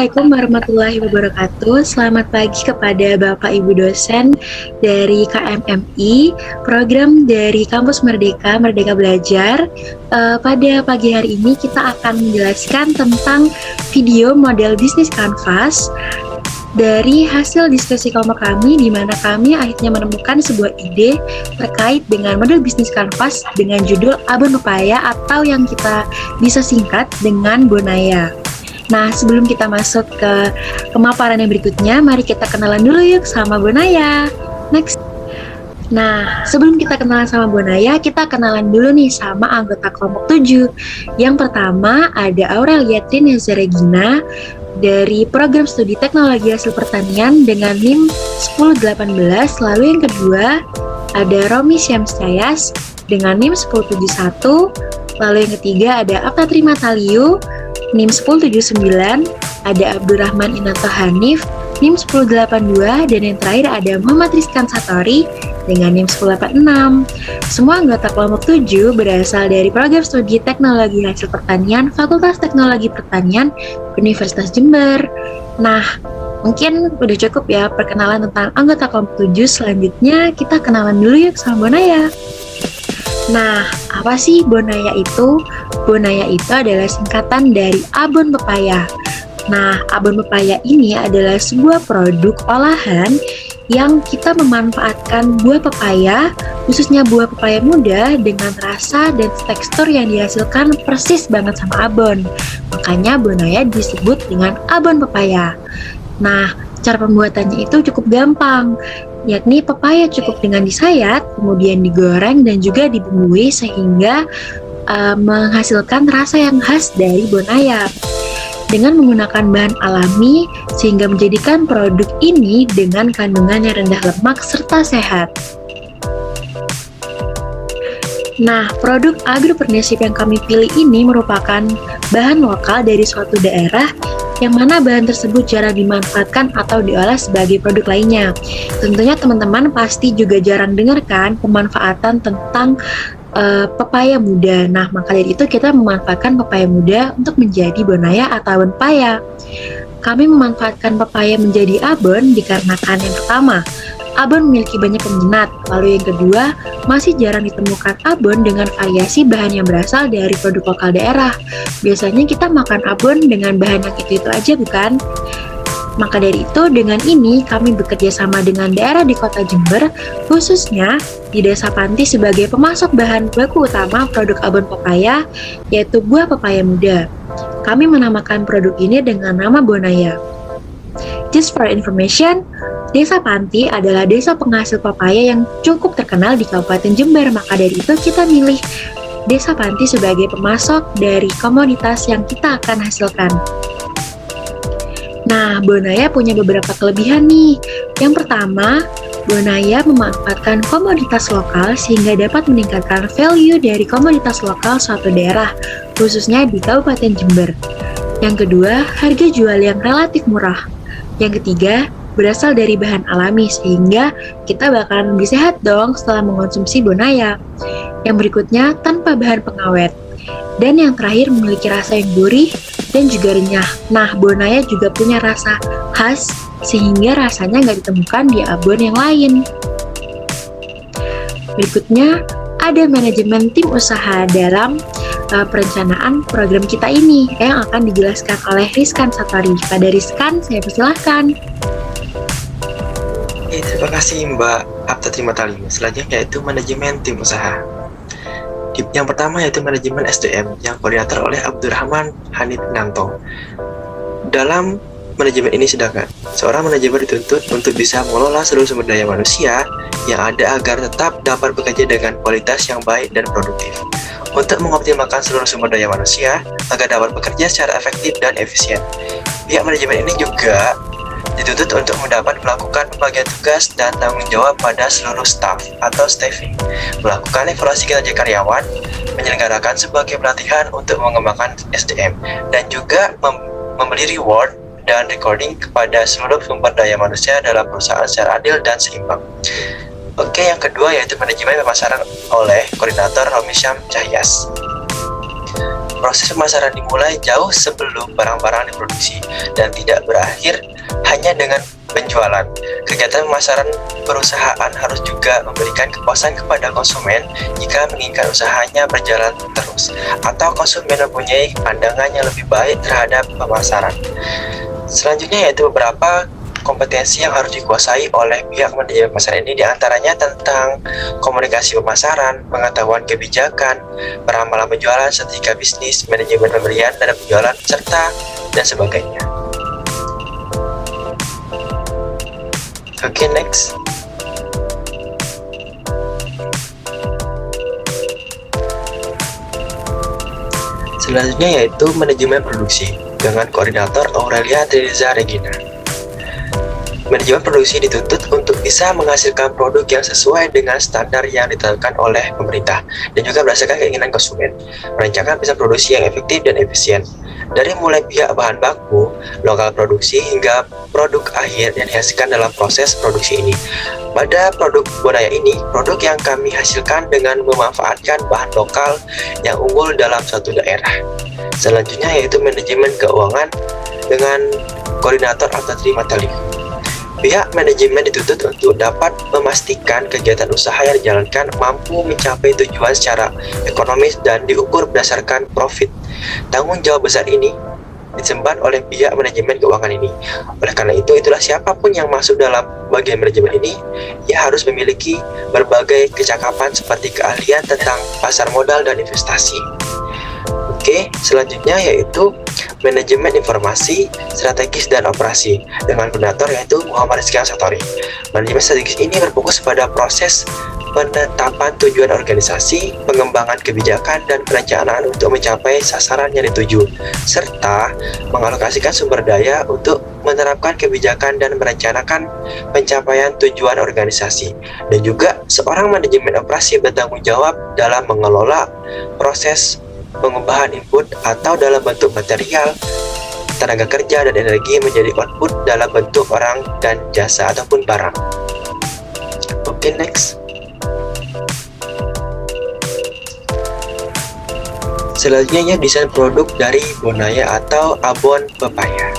Assalamualaikum warahmatullahi wabarakatuh. Selamat pagi kepada Bapak Ibu dosen dari KMMI, program dari Kampus Merdeka, Merdeka Belajar. Pada pagi hari ini kita akan menjelaskan tentang video model bisnis kanvas dari hasil diskusi kelompok kami, di mana kami akhirnya menemukan sebuah ide terkait dengan model bisnis kanvas dengan judul Abon Pepaya atau yang kita bisa singkat dengan Bonaya. Nah, sebelum kita masuk ke pemaparan yang berikutnya, mari kita kenalan dulu yuk sama Bonaya. Next. Nah, sebelum kita kenalan sama Bonaya, kita kenalan dulu nih sama anggota kelompok 7. Yang pertama ada Aurelia Trineza Regina dari program studi teknologi hasil pertanian dengan NIM 1018. Lalu yang kedua ada Romi Syamsyayas dengan NIM 1071. Lalu yang ketiga ada Apta Trimataliu NIM 1079, ada Abdurrahman Inato Hanif NIM 1082, dan yang terakhir ada Muhammad Rizkan Satori dengan NIM 1086. Semua anggota kelompok 7 berasal dari program studi teknologi hasil pertanian Fakultas Teknologi Pertanian Universitas Jember. Nah, mungkin udah cukup ya perkenalan tentang anggota kelompok 7. Selanjutnya kita kenalan dulu yuk sama Bonaya. Nah, apa sih Bonaya itu? Bonaya itu adalah singkatan dari Abon Pepaya. Nah, Abon Pepaya ini adalah sebuah produk olahan yang kita memanfaatkan buah pepaya, khususnya buah pepaya muda, dengan rasa dan tekstur yang dihasilkan persis banget sama abon. Makanya Bonaya disebut dengan Abon Pepaya. Nah, cara pembuatannya itu cukup gampang, yakni pepaya cukup dengan disayat, kemudian digoreng dan juga dibumbui sehingga menghasilkan rasa yang khas dari Bonaya dengan menggunakan bahan alami sehingga menjadikan produk ini dengan kandungan yang rendah lemak serta sehat. Nah, produk agropartnership yang kami pilih ini merupakan bahan lokal dari suatu daerah yang mana bahan tersebut jarang dimanfaatkan atau diolah sebagai produk lainnya. Tentunya teman-teman pasti juga jarang dengarkan pemanfaatan tentang pepaya muda. Nah, maka dari itu kita memanfaatkan pepaya muda untuk menjadi Bonaya atau abon pepaya. Kami memanfaatkan pepaya menjadi abon dikarenakan yang pertama, abon memiliki banyak peminat. Lalu yang kedua, masih jarang ditemukan abon dengan variasi bahan yang berasal dari produk lokal daerah. Biasanya kita makan abon dengan bahan yang itu-itu aja, bukan? Maka dari itu, dengan ini kami bekerja sama dengan daerah di kota Jember, khususnya di Desa Panti sebagai pemasok bahan baku utama produk abon pepaya, yaitu buah pepaya muda. Kami menamakan produk ini dengan nama Bonaya. Just for information, Desa Panti adalah desa penghasil pepaya yang cukup terkenal di Kabupaten Jember. Maka dari itu kita milih Desa Panti sebagai pemasok dari komoditas yang kita akan hasilkan. Nah, Bonaya punya beberapa kelebihan nih. Yang pertama, Bonaya memanfaatkan komoditas lokal sehingga dapat meningkatkan value dari komoditas lokal suatu daerah, khususnya di Kabupaten Jember. Yang kedua, harga jual yang relatif murah. Yang ketiga, berasal dari bahan alami sehingga kita bakalan lebih sehat dong setelah mengonsumsi Bonaya. Yang berikutnya, tanpa bahan pengawet. Dan yang terakhir, memiliki rasa yang gurih dan juga renyah. Nah, Bonaya juga punya rasa khas sehingga rasanya nggak ditemukan di abon yang lain. Berikutnya, ada manajemen tim usaha dalam perencanaan program kita ini yang akan dijelaskan oleh Rizkan Satori. Pada Rizkan, saya persilahkan. Terima kasih Mbak Apta Trimataliu. Selanjutnya yaitu manajemen tim usaha. Yang pertama yaitu manajemen SDM yang koordinator oleh Abdurrahman Hanif Nanto. Dalam manajemen ini sedangkan seorang manajemen dituntut untuk bisa mengelola seluruh sumber daya manusia yang ada agar tetap dapat bekerja dengan kualitas yang baik dan produktif. Untuk mengoptimalkan seluruh sumber daya manusia agar dapat bekerja secara efektif dan efisien. Pihak manajemen ini juga dituntut untuk mendapat melakukan pembagian tugas dan tanggung jawab pada seluruh staf atau staffing, melakukan evaluasi kinerja karyawan, menyelenggarakan sebagai pelatihan untuk mengembangkan SDM, dan juga memberi reward dan recording kepada seluruh sumber daya manusia dalam perusahaan secara adil dan seimbang. Oke, yang kedua yaitu manajemen pemasaran oleh koordinator Romi Syamsyayas. proses pemasaran dimulai jauh sebelum barang-barang diproduksi dan tidak berakhir hanya dengan penjualan. Kegiatan pemasaran perusahaan harus juga memberikan kepuasan kepada konsumen jika menginginkan usahanya berjalan terus, atau konsumen mempunyai pandangan yang lebih baik terhadap pemasaran. Selanjutnya yaitu beberapa kompetensi yang harus dikuasai oleh pihak manajemen pemasaran ini, diantaranya tentang komunikasi pemasaran, pengetahuan kebijakan, peramalan penjualan, strategi bisnis, manajemen pemberian dan penjualan, serta dan sebagainya. Oke, next. Selanjutnya yaitu manajemen produksi dengan koordinator Aurelia Teresa Regina. Manajemen produksi dituntut untuk bisa menghasilkan produk yang sesuai dengan standar yang ditetapkan oleh pemerintah dan juga berdasarkan keinginan konsumen. Merancangkan proses produksi yang efektif dan efisien, dari mulai pihak bahan baku, lokal produksi, hingga produk akhir yang dihasilkan dalam proses produksi ini. Pada produk Bonaya ini, produk yang kami hasilkan dengan memanfaatkan bahan lokal yang unggul dalam suatu daerah. Selanjutnya yaitu manajemen keuangan dengan koordinator Apta Trimatali. Pihak manajemen dituntut untuk dapat memastikan kegiatan usaha yang dijalankan mampu mencapai tujuan secara ekonomis dan diukur berdasarkan profit. Tanggung jawab besar ini disemban oleh pihak manajemen keuangan ini. Oleh karena itu, itulah siapapun yang masuk dalam bagian manajemen ini, ia harus memiliki berbagai kecakapan seperti keahlian tentang pasar modal dan investasi. Oke, selanjutnya yaitu manajemen informasi, strategis dan operasi dengan koordinator yaitu Muhammad Rizky Satori. Manajemen strategis ini berfokus pada proses penetapan tujuan organisasi, pengembangan kebijakan dan perencanaan untuk mencapai sasaran yang dituju, serta mengalokasikan sumber daya untuk menerapkan kebijakan dan merencanakan pencapaian tujuan organisasi. Dan juga seorang manajemen operasi bertanggung jawab dalam mengelola proses pengubahan input atau dalam bentuk material, tenaga kerja dan energi menjadi output dalam bentuk orang dan jasa ataupun barang. Oke, next. Selanjutnya desain produk dari Bonaya atau abon pepaya.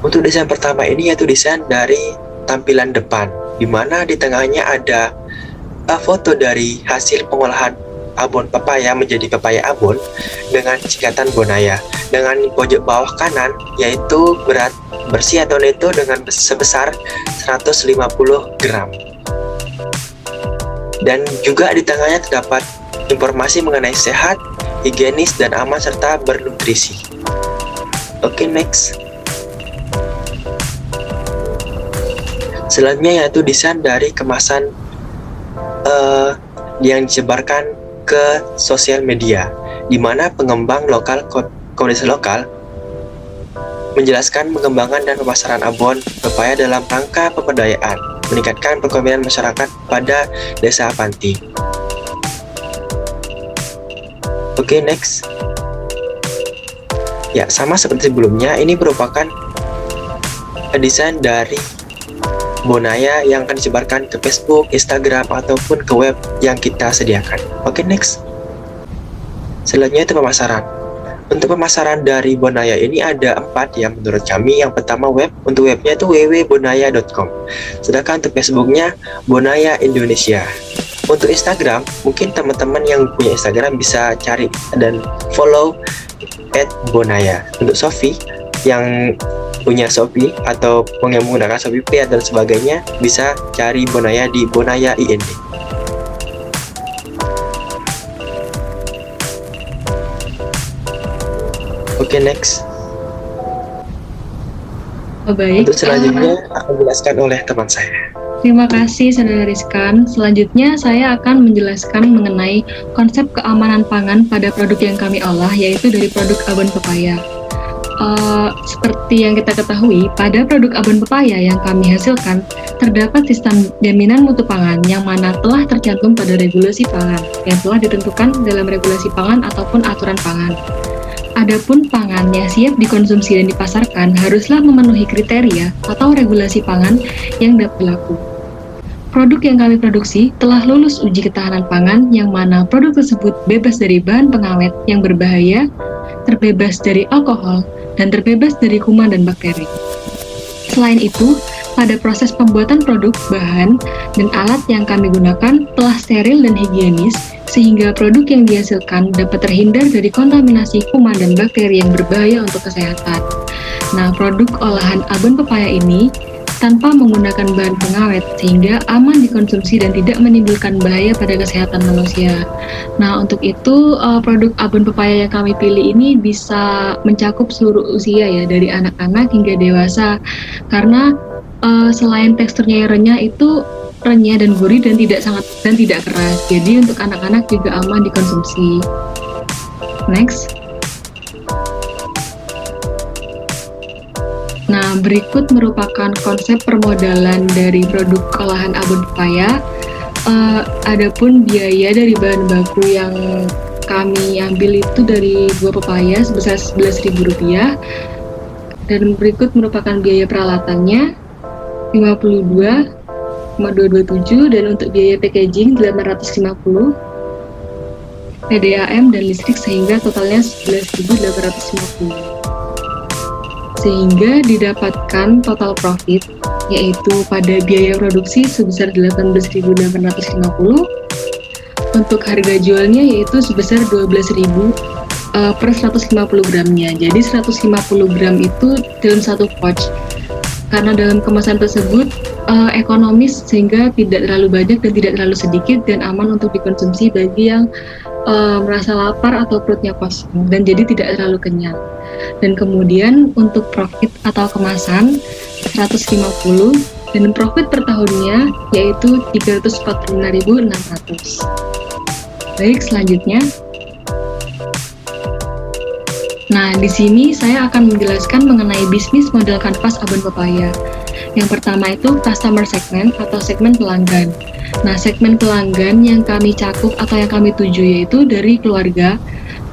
Untuk desain pertama ini yaitu desain dari tampilan depan, di mana di tengahnya ada foto dari hasil pengolahan abon pepaya menjadi pepaya abon dengan cikatan Bonaya. Dengan pojok bawah kanan yaitu berat bersih atau neto dengan sebesar 150 gram. Dan juga di tengahnya terdapat informasi mengenai sehat, higienis dan aman serta bernutrisi. Oke, next. Selanjutnya yaitu desain dari kemasan yang disebarkan ke sosial media, di mana pengembang lokal komunitas lokal menjelaskan pengembangan dan pemasaran abon pepaya dalam rangka pemberdayaan, meningkatkan perekonomian masyarakat pada desa Panti. Oke, next. Ya, sama seperti sebelumnya, ini merupakan desain dari Bonaya yang akan disebarkan ke Facebook, Instagram, ataupun ke web yang kita sediakan. Oke, next. Selanjutnya itu pemasaran. Untuk pemasaran dari Bonaya ini ada 4 ya menurut kami. Yang pertama web, untuk webnya itu www.bonaya.com. Sedangkan untuk Facebooknya Bonaya Indonesia. Untuk Instagram, mungkin teman-teman yang punya Instagram bisa cari dan follow @bonaya. Untuk Shopee, yang punya Shopee atau yang menggunakan Shopee Pay dan sebagainya, bisa cari Bonaya di Bonaya IND. Oke, next. Baik. Untuk selanjutnya akan dijelaskan oleh teman saya. Terima kasih, Saudara Rizkan. Selanjutnya saya akan menjelaskan mengenai konsep keamanan pangan pada produk yang kami olah, yaitu dari produk abon pepaya. Seperti yang kita ketahui, pada produk abon pepaya yang kami hasilkan, terdapat sistem jaminan mutu pangan yang mana telah tercantum pada regulasi pangan yang telah ditentukan dalam regulasi pangan ataupun aturan pangan. Adapun pangan yang siap dikonsumsi dan dipasarkan haruslah memenuhi kriteria atau regulasi pangan yang berlaku. Produk yang kami produksi telah lulus uji ketahanan pangan yang mana produk tersebut bebas dari bahan pengawet yang berbahaya, terbebas dari alkohol, dan terbebas dari kuman dan bakteri. Selain itu, pada proses pembuatan produk, bahan, dan alat yang kami gunakan telah steril dan higienis sehingga produk yang dihasilkan dapat terhindar dari kontaminasi kuman dan bakteri yang berbahaya untuk kesehatan. Nah, produk olahan abon pepaya ini tanpa menggunakan bahan pengawet sehingga aman dikonsumsi dan tidak menimbulkan bahaya pada kesehatan manusia. Nah, untuk itu produk abon pepaya yang kami pilih ini bisa mencakup seluruh usia ya, dari anak-anak hingga dewasa, karena selain teksturnya yang renyah, itu renyah dan gurih dan tidak keras. Jadi untuk anak-anak juga aman dikonsumsi. Next. Nah, berikut merupakan konsep permodalan dari produk olahan abon pepaya. Adapun biaya dari bahan baku yang kami ambil itu dari buah pepaya sebesar Rp11.000, dan berikut merupakan biaya peralatannya Rp52,227, dan untuk biaya packaging Rp850, PDAM dan listrik sehingga totalnya Rp11.850. Sehingga didapatkan total profit yaitu pada biaya produksi sebesar Rp18.850, untuk harga jualnya yaitu sebesar Rp12.000 per 150 gramnya. Jadi 150 gram itu dalam satu pouch. Karena dalam kemasan tersebut ekonomis sehingga tidak terlalu banyak dan tidak terlalu sedikit dan aman untuk dikonsumsi bagi yang merasa lapar atau perutnya kosong dan jadi tidak terlalu kenyang. Dan kemudian untuk profit atau kemasan 150 dan profit per tahunnya yaitu 345.600. Baik, selanjutnya. Nah, di sini saya akan menjelaskan mengenai bisnis model kanvas abon pepaya. Yang pertama itu customer segment atau segmen pelanggan. Nah, segmen pelanggan yang kami cakup atau yang kami tuju yaitu dari keluarga.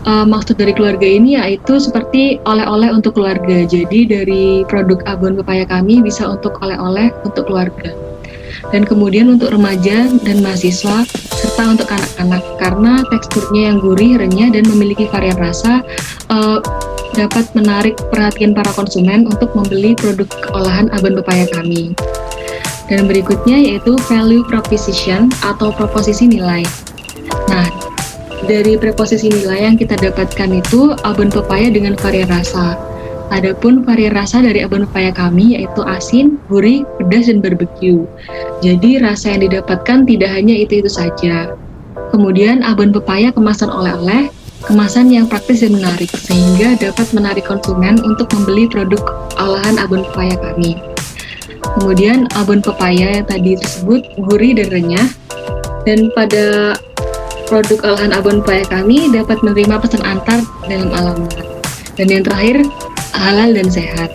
Maksud dari keluarga ini yaitu seperti oleh-oleh untuk keluarga. Jadi dari produk abon pepaya kami bisa untuk oleh-oleh untuk keluarga. Dan kemudian untuk remaja dan mahasiswa serta untuk anak-anak karena teksturnya yang gurih, renyah, dan memiliki varian rasa dapat menarik perhatian para konsumen untuk membeli produk olahan abon pepaya kami. Dan berikutnya yaitu value proposition atau proposisi nilai. Nah, dari proposisi nilai yang kita dapatkan itu abon pepaya dengan varian rasa. Adapun varian rasa dari abon pepaya kami yaitu asin, gurih, pedas, dan barbeque. Jadi rasa yang didapatkan tidak hanya itu saja. Kemudian abon pepaya kemasan oleh-oleh, kemasan yang praktis dan menarik sehingga dapat menarik konsumen untuk membeli produk olahan abon pepaya kami. Kemudian abon pepaya yang tadi tersebut gurih dan renyah, dan pada produk olahan abon pepaya kami dapat menerima pesan antar dalam alamat. Dan yang terakhir, halal dan sehat.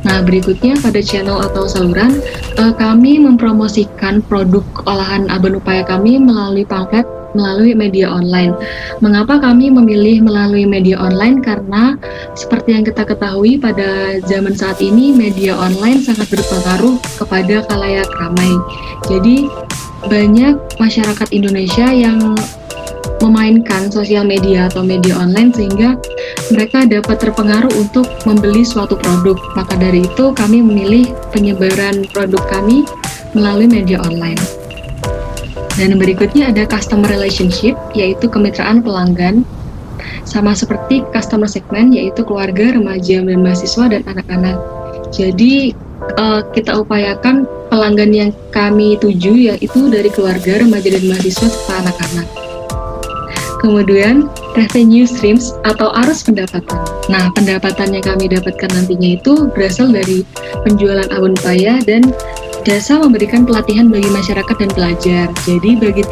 Nah, berikutnya pada channel atau saluran, kami mempromosikan produk olahan abon pepaya kami melalui pamflet, melalui media online. Mengapa kami memilih melalui media online? Karena seperti yang kita ketahui pada zaman saat ini, media online sangat berpengaruh kepada khalayak ramai. Jadi, banyak masyarakat Indonesia yang memainkan sosial media atau media online sehingga mereka dapat terpengaruh untuk membeli suatu produk. Maka dari itu kami memilih penyebaran produk kami melalui media online. Dan berikutnya ada customer relationship, yaitu kemitraan pelanggan. Sama seperti customer segment, yaitu keluarga, remaja, dan mahasiswa, dan anak-anak. Jadi kita upayakan pelanggan yang kami tuju yaitu dari keluarga, remaja, dan mahasiswa, serta anak-anak. Kemudian revenue streams atau arus pendapatan. Nah, pendapatan yang kami dapatkan nantinya itu berasal dari penjualan abon pepaya dan jasa memberikan pelatihan bagi masyarakat dan pelajar. Jadi bagi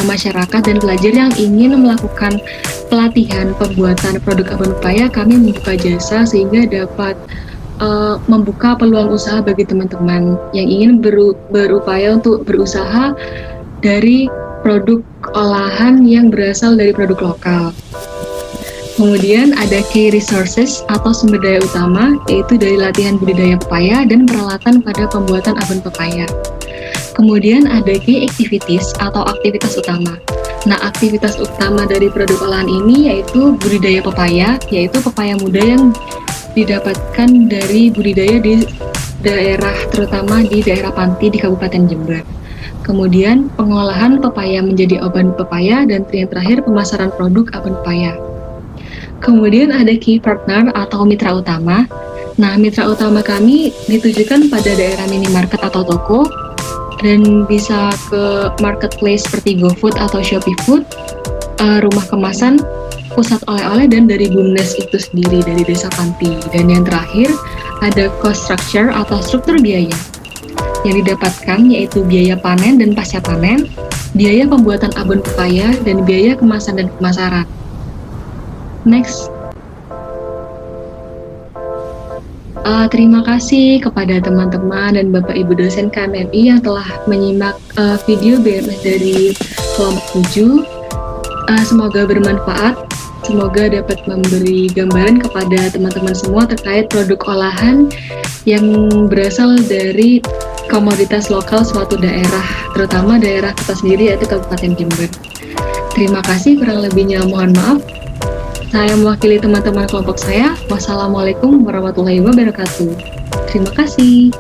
masyarakat dan pelajar yang ingin melakukan pelatihan pembuatan produk abon pepaya, kami membuka jasa sehingga dapat membuka peluang usaha bagi teman-teman yang ingin berupaya untuk berusaha dari produk olahan yang berasal dari produk lokal. Kemudian ada key resources atau sumber daya utama, yaitu dari latihan budidaya pepaya dan peralatan pada pembuatan abon pepaya. Kemudian ada key activities atau aktivitas utama. Nah, aktivitas utama dari produk olahan ini yaitu budidaya pepaya, yaitu pepaya muda yang didapatkan dari budidaya di daerah, terutama di daerah Panti di Kabupaten Jember. Kemudian pengolahan pepaya menjadi obat pepaya, dan yang terakhir pemasaran produk obat pepaya. Kemudian ada key partner atau mitra utama. Nah, mitra utama kami ditujukan pada daerah minimarket atau toko, dan bisa ke marketplace seperti GoFood atau Shopee Food, rumah kemasan, pusat oleh-oleh, dan dari BUMDes itu sendiri, dari Desa Panti. Dan yang terakhir ada cost structure atau struktur biaya yang didapatkan, yaitu biaya panen dan pasca panen, biaya pembuatan abon pepaya, dan biaya kemasan dan pemasaran. Next. Terima kasih kepada teman-teman dan Bapak Ibu dosen KMMI yang telah menyimak video BMS dari kelompok 7. Semoga bermanfaat, semoga dapat memberi gambaran kepada teman-teman semua terkait produk olahan yang berasal dari komoditas lokal suatu daerah, terutama daerah kita sendiri yaitu Kabupaten Jember. Terima kasih, kurang lebihnya mohon maaf. Saya mewakili teman-teman kelompok saya. Wassalamualaikum warahmatullahi wabarakatuh. Terima kasih.